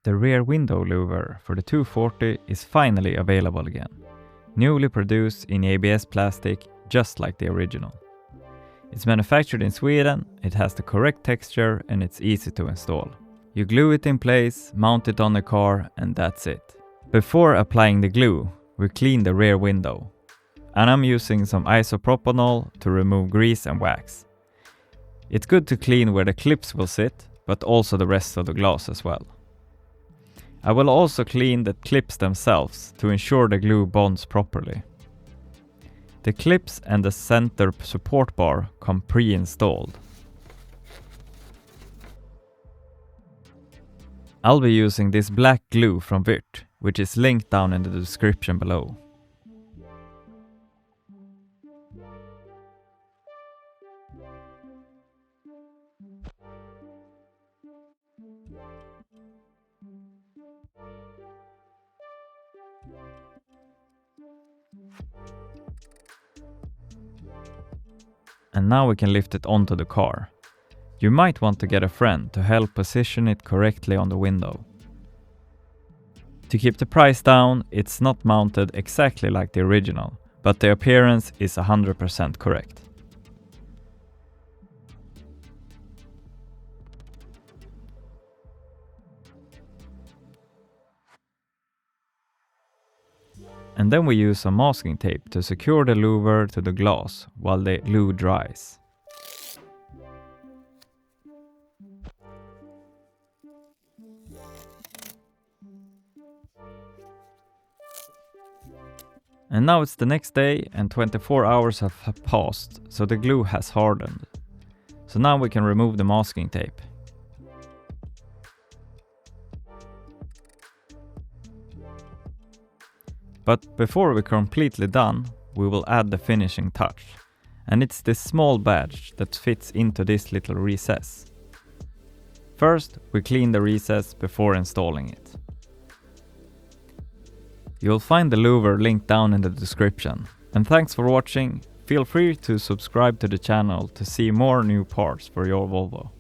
The rear window louver for the 240 is finally available again. Newly produced in ABS plastic, just like the original. It's manufactured in Sweden, it has the correct texture and it's easy to install. You glue it in place, mount it on the car and that's it. Before applying the glue, we clean the rear window. And I'm using some isopropyl to remove grease and wax. It's good to clean where the clips will sit, but also the rest of the glass as well. I will also clean the clips themselves to ensure the glue bonds properly. The clips and the center support bar come pre-installed. I'll be using this black glue from Vparts, which is linked down in the description below. And now we can lift it onto the car. You might want to get a friend to help position it correctly on the window. To keep the price down, it's not mounted exactly like the original, but the appearance is 100% correct. And then we use some masking tape to secure the louver to the glass while the glue dries. And now it's the next day and 24 hours have passed, so the glue has hardened. So now we can remove the masking tape. But before we're completely done, we will add the finishing touch. And it's this small badge that fits into this little recess. First, we clean the recess before installing it. You'll find the louver linked down in the description. And thanks for watching. Feel free to subscribe to the channel to see more new parts for your Volvo.